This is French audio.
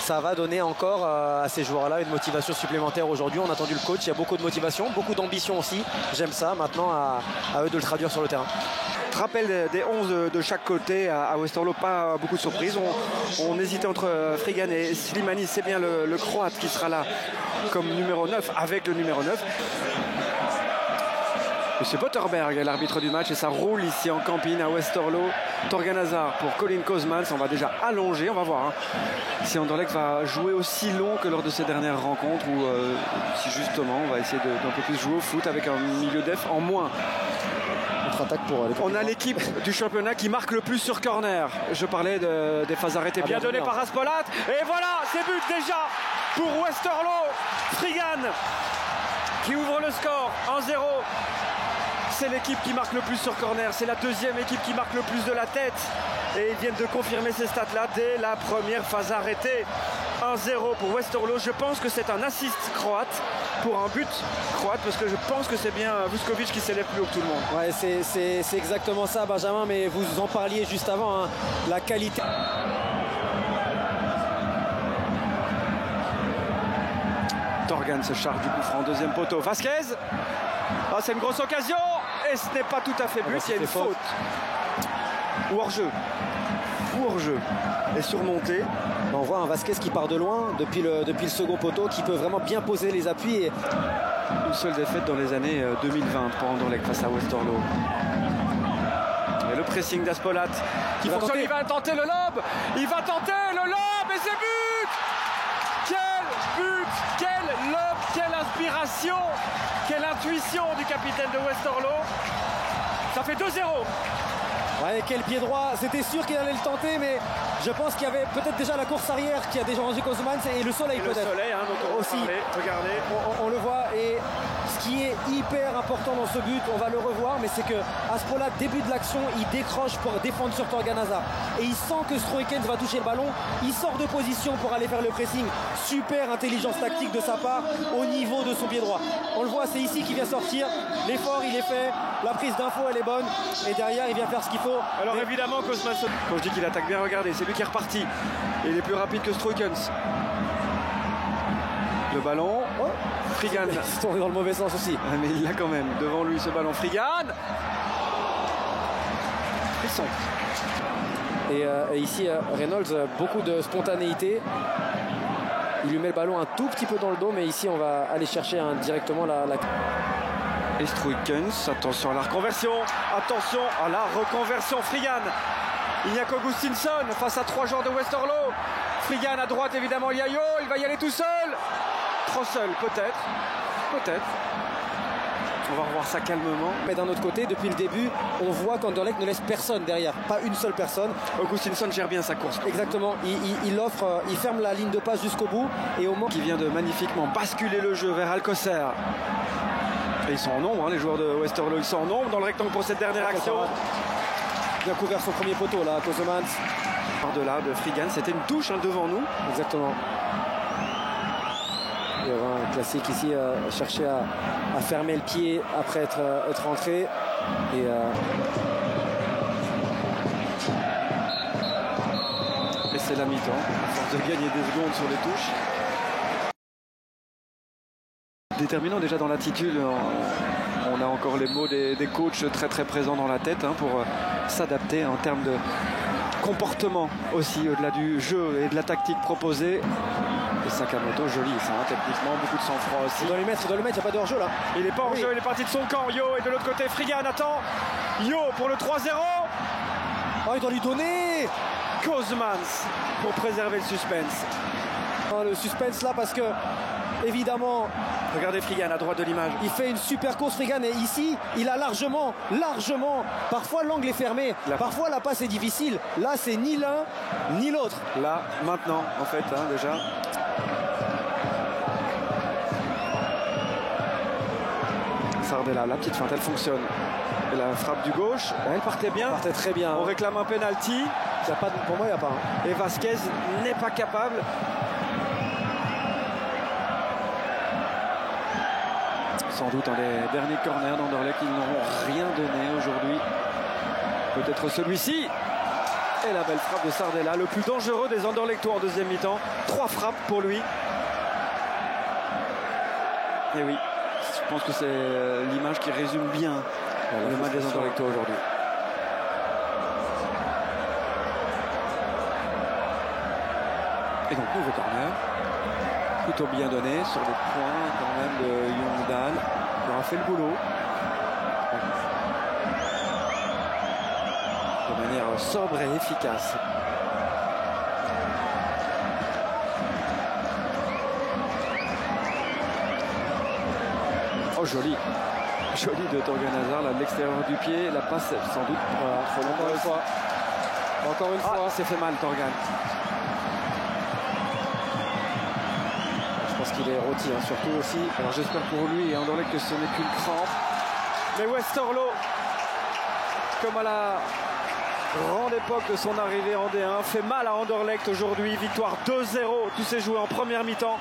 ça va donner encore à ces joueurs-là une motivation supplémentaire aujourd'hui. On a entendu le coach, il y a beaucoup de motivation, beaucoup d'ambition aussi. J'aime ça, maintenant à eux de le traduire sur le terrain. Rappel des 11 de chaque côté à Westerlo, pas beaucoup de surprises. On hésitait entre Frigan et Slimani, c'est bien le Croate qui sera là comme numéro 9 avec le numéro 9. Monsieur Botterberg est l'arbitre du match et ça roule ici en campine à Westerlo. Torgan Hazard pour Colin Kozmans. On va déjà allonger, on va voir si Anderlecht va jouer aussi long que lors de ces dernières rencontres ou si justement on va essayer d'un peu plus jouer au foot avec un milieu def en moins. On a l'équipe du championnat qui marque le plus sur corner. Je parlais des phases arrêtées bien données par Aspolat. Et voilà, c'est but déjà pour Westerlo. Frigan qui ouvre le score 1-0. C'est l'équipe qui marque le plus sur corner. C'est la deuxième équipe qui marque le plus de la tête. Et ils viennent de confirmer ces stats-là dès la première phase arrêtée. 1-0 pour Westerlo. Je pense que c'est un assist croate pour un but croate parce que je pense que c'est bien Vuskovic qui s'élève plus haut que tout le monde. Ouais, c'est exactement ça, Benjamin, mais vous en parliez juste avant, la qualité. Torgan se charge du coup franc, deuxième poteau. Vasquez, c'est une grosse occasion et ce n'est pas tout à fait but, il y a une faute. Ou hors-jeu. Et surmonté. On voit un Vasquez qui part de loin depuis le second poteau, qui peut vraiment bien poser les appuis. Et... une seule défaite dans les années 2020 pour Anderlecht face à Westerlo. Et le pressing d'Aspolat qui fonctionne, il va tenter le lob. Il va tenter le lob et c'est but. Quel but, quel lob, quelle inspiration, quelle intuition du capitaine de Westerlo. Ça fait 2-0. Ouais, quel pied droit, c'était sûr qu'il allait le tenter, mais je pense qu'il y avait peut-être déjà la course arrière qui a dérangé Kozmans et le soleil peut-être. Le soleil, dont on aussi. Regardez. On le voit, et ce qui est hyper important dans ce but, on va le revoir, mais c'est que Aspolat, début de l'action, il décroche pour défendre sur Torgan Hazard. Et il sent que Stroikens va toucher le ballon, il sort de position pour aller faire le pressing. Super intelligence tactique de sa part au niveau de son pied droit. On le voit, c'est ici qu'il vient sortir, l'effort il est fait, la prise d'info elle est bonne, et derrière il vient faire ce qu'il faut. Alors évidemment, Kozmans, quand je dis qu'il attaque bien, regardez, c'est lui qui est reparti. Il est plus rapide que Stroikens. Le ballon, Frigan. Il s'est tourné dans le mauvais sens aussi. Mais il l'a quand même devant lui ce ballon. Frigan. Frisson. Et ici, Reynolds, beaucoup de spontanéité. Il lui met le ballon un tout petit peu dans le dos, mais ici on va aller chercher directement la... Et Stroikens, attention à la reconversion, attention à la reconversion. Frigan, il n'y a qu'Augustinson face à 3 joueurs de Westerlo. Frigan à droite évidemment, Yayo, il va y aller tout seul. Trop seul peut-être. On va revoir ça calmement. Mais d'un autre côté, depuis le début, on voit qu'Anderlecht ne laisse personne derrière, pas une seule personne. Augustinson gère bien sa course. Exactement, il ferme la ligne de passe jusqu'au bout. Et au moment qui vient de magnifiquement basculer le jeu vers Alcocer. Et ils sont en nombre, les joueurs de Westerlo, ils sont en nombre dans le rectangle pour cette dernière action. Bien couvert son premier poteau là, Kozmans. Par-delà de Frigan, c'était une touche devant nous. Exactement. Il y aura un classique ici, chercher à fermer le pied après être rentré. Et c'est la mi-temps, à force de gagner des secondes sur les touches. Déterminant déjà dans l'attitude, on a encore les mots des coachs très très présents dans la tête pour s'adapter en termes de comportement aussi, au-delà du jeu et de la tactique proposée. Et Sakamoto, joli ça, techniquement, beaucoup de sang-froid aussi. Il doit le mettre, il n'y a pas de hors-jeu là. Il n'est pas hors-jeu, il est parti de son camp. Yo, et de l'autre côté, Frigan attend. Yo pour le 3-0. Oh, il doit lui donner Kozmans pour préserver le suspense. Le suspense là parce que évidemment, regardez Frigan à droite de l'image. Il fait une super course Frigan et ici, il a largement. Parfois l'angle est fermé, parfois la passe est difficile. Là, c'est ni l'un ni l'autre. Là, maintenant, en fait, déjà. Sardella, la petite feinte, elle fonctionne. Et la frappe du gauche, elle partait bien. Elle partait très bien. On réclame un penalty. Pour moi, il n'y a pas. Et Vasquez n'est pas capable. Sans doute les derniers corners d'Anderlecht, ils n'auront rien donné aujourd'hui. Peut-être celui-ci. Et la belle frappe de Sardella, le plus dangereux des Anderlechtois en deuxième mi-temps. 3 frappes pour lui. Et oui, je pense que c'est l'image qui résume bien le match des Anderlechtois aujourd'hui. Et donc nouveau corner. Plutôt bien donné sur les points quand même de Youngdahl. Il aura fait le boulot. De manière sobre et efficace. Oh joli. Joli de Torgan Hazard là de l'extérieur du pied. La passe sans doute trop longue. Encore une fois. C'est fait mal Torgan. Je pense qu'il est rôti surtout aussi. Alors j'espère pour lui et Anderlecht que ce n'est qu'une crampe. Mais Westerlo, comme à la grande époque de son arrivée en D1, fait mal à Anderlecht aujourd'hui. Victoire 2-0, tout s'est joué en première mi-temps.